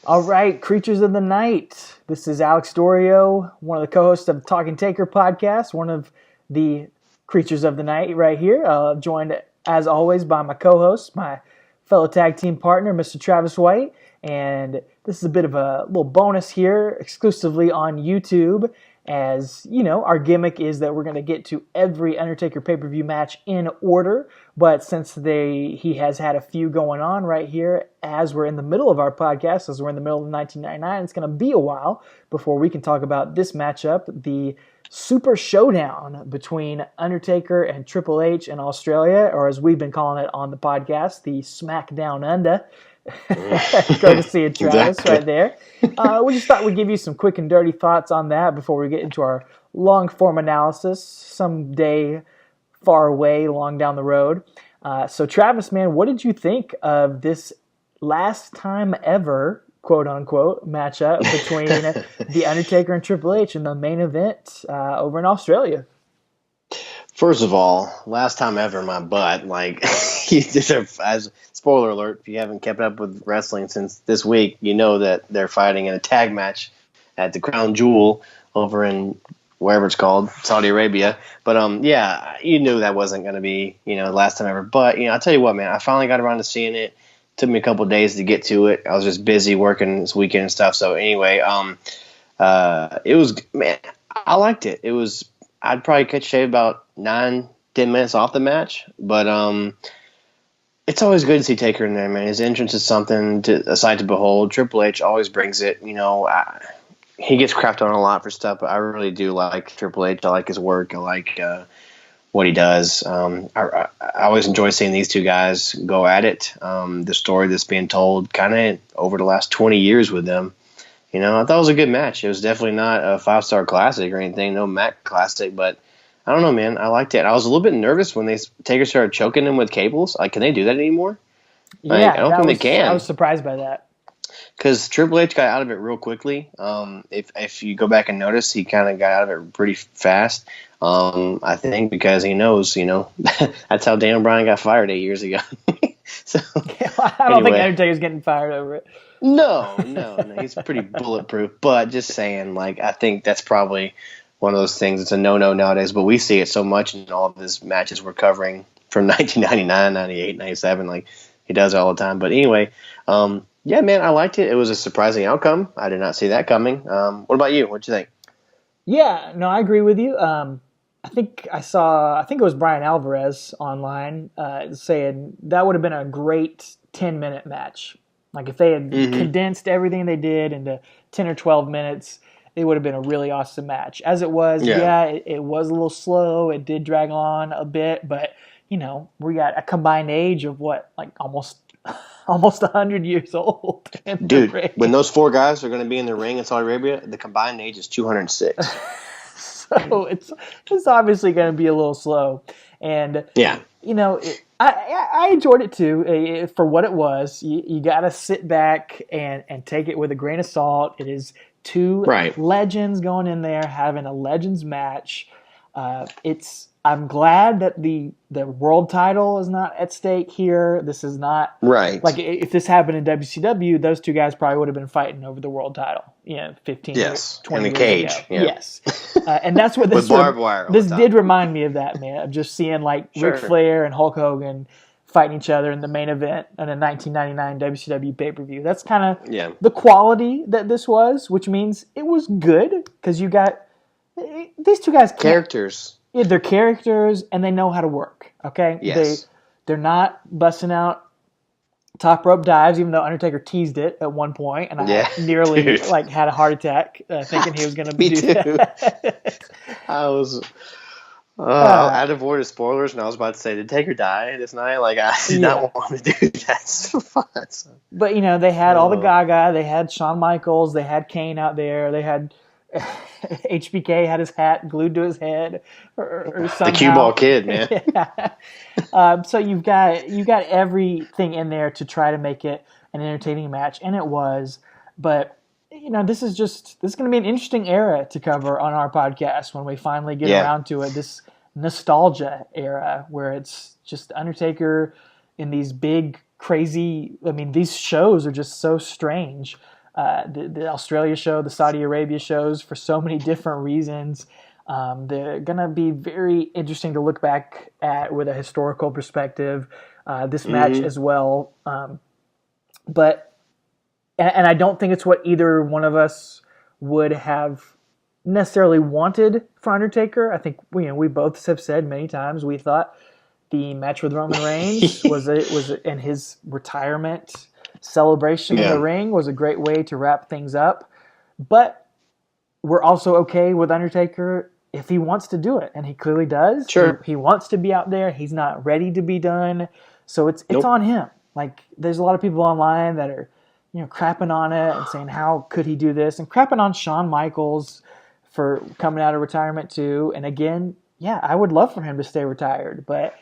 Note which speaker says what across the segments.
Speaker 1: All right, Creatures of the Night. This is Alex Doriot, one of the co-hosts of Talking Taker podcast, one of the Creatures of the Night right here, joined as always by my co-host, my fellow tag team partner, Mr. Travis White. And this is a bit of a little bonus here, exclusively on YouTube. As you know, our gimmick is that we're going to get to every Undertaker pay-per-view match in order. But since he has had a few going on right here, as we're in the middle of our podcast, as we're in the middle of 1999, it's going to be a while before we can talk about this matchup, the Super Showdown between Undertaker and Triple H in Australia, or as we've been calling it on the podcast, the SmackDown Under. Courtesy of Travis right there. We just thought we'd give you some quick and dirty thoughts on that before we get into our long-form analysis someday far away, long down the road. So Travis, man, what did you think of this last time ever, quote-unquote, matchup between The Undertaker and Triple H in the main event over in Australia?
Speaker 2: First of all, last time ever, my butt. Like, as spoiler alert, if you haven't kept up with wrestling since this week, you know that they're fighting in a tag match at the Crown Jewel over in wherever it's called, Saudi Arabia. But yeah, you knew that wasn't going to be, the last time ever. But I'll tell you what, man, I finally got around to seeing it. Took me a couple of days to get to it. I was just busy working this weekend and stuff. So anyway, it was, man, I liked it. It was. I'd probably catch shave about 9-10 minutes off the match, but it's always good to see Taker in there, man. His entrance is a sight to behold. Triple H always brings it. He gets crapped on a lot for stuff, but I really do like Triple H. I like his work. I like what he does. I always enjoy seeing these two guys go at it. The story that's being told kind of over the last 20 years with them. I thought it was a good match. It was definitely not a 5-star classic or anything, no Mac classic, but I don't know, man. I liked it. I was a little bit nervous when Taker started choking him with cables. Like, can they do that anymore? I don't think they can.
Speaker 1: I was surprised by that.
Speaker 2: Because Triple H got out of it real quickly. If you go back and notice, he kind of got out of it pretty fast. I think because he knows, that's how Daniel Bryan got fired 8 years ago. So
Speaker 1: I don't think Undertaker's getting fired over it.
Speaker 2: No, he's pretty bulletproof. But just saying, like, I think that's probably one of those things. It's a no-no nowadays, but we see it so much in all of his matches we're covering from 1999, 98, 97. Like, he does it all the time. But anyway, yeah, man, I liked it. It was a surprising outcome. I did not see that coming. What about you? What'd you think?
Speaker 1: Yeah, no, I agree with you. I think it was Brian Alvarez online saying that would have been a great 10-minute match. Like, if they had condensed everything they did into 10 or 12 minutes, it would have been a really awesome match. As it was, it was a little slow. It did drag on a bit, but, we got a combined age of what, like almost 100 years old.
Speaker 2: Dude, when those four guys are going to be in the ring in Saudi Arabia, the combined age is 206.
Speaker 1: So it's obviously going to be a little slow. And,
Speaker 2: yeah.
Speaker 1: I enjoyed it too. For what it was, you got to sit back and take it with a grain of salt. It is two legends going in there having a legends match. I'm glad that the world title is not at stake here. This is not like if this happened in WCW, those two guys probably would have been fighting over the world title. 15 years, 20
Speaker 2: in the
Speaker 1: years
Speaker 2: cage.
Speaker 1: ago. Yeah. Yes, and that's what this
Speaker 2: barbed wire.
Speaker 1: This did remind me of that, man. Of just seeing like Ric Flair and Hulk Hogan fighting each other in the main event in a 1999 WCW pay-per-view. That's kind of the quality that this was, which means it was good because you got these two guys
Speaker 2: characters.
Speaker 1: Yeah, they're characters and they know how to work. Okay,
Speaker 2: yes.
Speaker 1: They're not busting out top rope dives, even though Undertaker teased it at one point, and I nearly had a heart attack thinking he was going to do that.
Speaker 2: I was. I'd avoided spoilers, and I was about to say, did Taker die this night? Like, I did not want to do that. So fun.
Speaker 1: But they had all the Gaga, they had Shawn Michaels, they had Kane out there, they had HBK had his hat glued to his head, or somehow.
Speaker 2: The cue ball kid, man.
Speaker 1: So you've got everything in there to try to make it an entertaining match, and it was. But this is going to be an interesting era to cover on our podcast when we finally get around to it. This nostalgia era where it's just Undertaker in these big, crazy. I mean, these shows are just so strange. the Australia show, the Saudi Arabia shows for so many different reasons. They're going to be very interesting to look back at with a historical perspective. This match as well. But I don't think it's what either one of us would have necessarily wanted for Undertaker. I think we both have said many times we thought the match with Roman Reigns was in his retirement celebration in the ring was a great way to wrap things up. But we're also okay with Undertaker if he wants to do it, and he clearly does.
Speaker 2: Sure.
Speaker 1: He wants to be out there. He's not ready to be done. So it's on him. Like, there's a lot of people online that are, crapping on it and saying, how could he do this? And crapping on Shawn Michaels for coming out of retirement too. And again, yeah, I would love for him to stay retired, but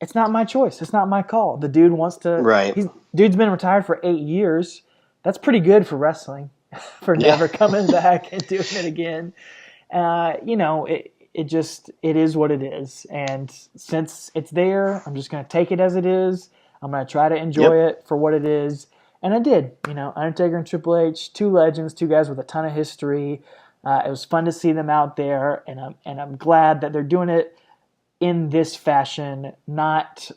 Speaker 1: it's not my choice. It's not my call. The dude wants to.
Speaker 2: Right.
Speaker 1: Dude's been retired for 8 years. That's pretty good for wrestling, for never coming back and doing it again. It is what it is. And since it's there, I'm just going to take it as it is. I'm going to try to enjoy it for what it is. And I did. Undertaker and Triple H, two legends, two guys with a ton of history. It was fun to see them out there, and I'm glad that they're doing it in this fashion, not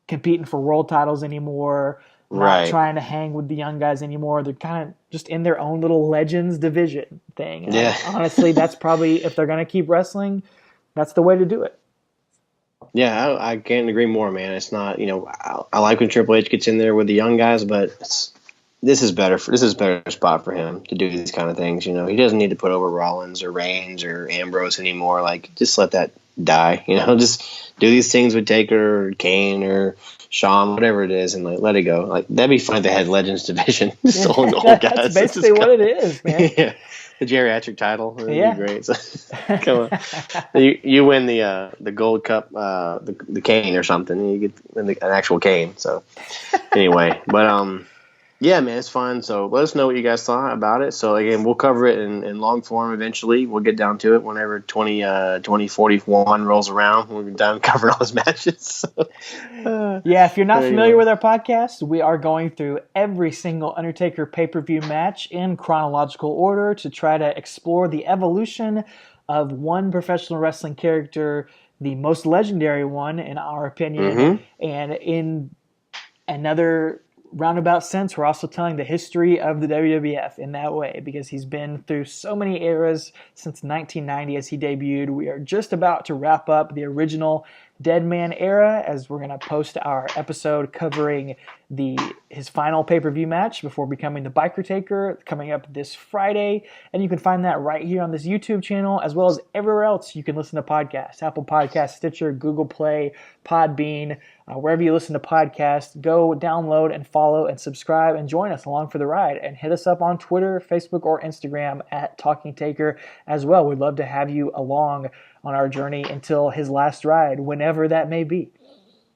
Speaker 1: competing for world titles anymore, not trying to hang with the young guys anymore. They're kind of just in their own little Legends division thing. And honestly, that's probably, if they're going to keep wrestling, that's the way to do it.
Speaker 2: Yeah, I can't agree more, man. It's not, I like when Triple H gets in there with the young guys, but this is better. This is a better spot for him to do these kind of things. He doesn't need to put over Rollins or Reigns or Ambrose anymore. Like, just let that die. Just do these things with Taker or Kane or Shawn, whatever it is, and let it go. Like, that'd be fun if they had Legends division. Just old guys.
Speaker 1: That's basically what it is, man.
Speaker 2: Yeah. The geriatric title would be great. So, come on, you win the Gold Cup, the cane or something. You get an actual cane. So anyway, but yeah, man, it's fun. So let us know what you guys thought about it. So again, we'll cover it in long form eventually. We'll get down to it whenever 2041 rolls around. We'll be done covering all those matches.
Speaker 1: Yeah, if you're not familiar with our podcast, we are going through every single Undertaker pay-per-view match in chronological order to try to explore the evolution of one professional wrestling character, the most legendary one in our opinion, and in another roundabout sense, we're also telling the history of the WWF in that way, because he's been through so many eras since 1990 as he debuted. We are just about to wrap up the original Dead Man era, as we're going to post our episode covering his final pay-per-view match before becoming the Biker Taker, coming up this Friday. And you can find that right here on this YouTube channel, as well as everywhere else you can listen to podcasts: Apple Podcasts, Stitcher, Google Play, Podbean, wherever you listen to podcasts. Go download and follow and subscribe and join us along for the ride. And hit us up on Twitter, Facebook, or Instagram at Talking Taker as well. We'd love to have you along on our journey until his last ride, whenever that may be.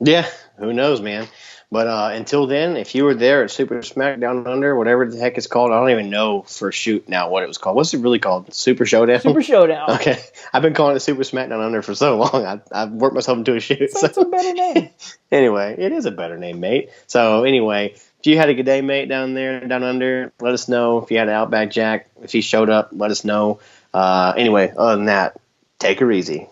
Speaker 2: Yeah, who knows, man. But until then, if you were there at Super Smack Down Under, whatever the heck it's called, I don't even know for shoot now what it was called. What's it really called? Super Showdown?
Speaker 1: Super Showdown.
Speaker 2: Okay. I've been calling it Super Smack Down Under for so long. I've worked myself into a shoot.
Speaker 1: So it's a better name.
Speaker 2: Anyway, it is a better name, mate. So anyway, if you had a good day, mate, down there, down under, let us know. If you had an Outback Jack, if he showed up, let us know. Anyway, other than that, take her easy.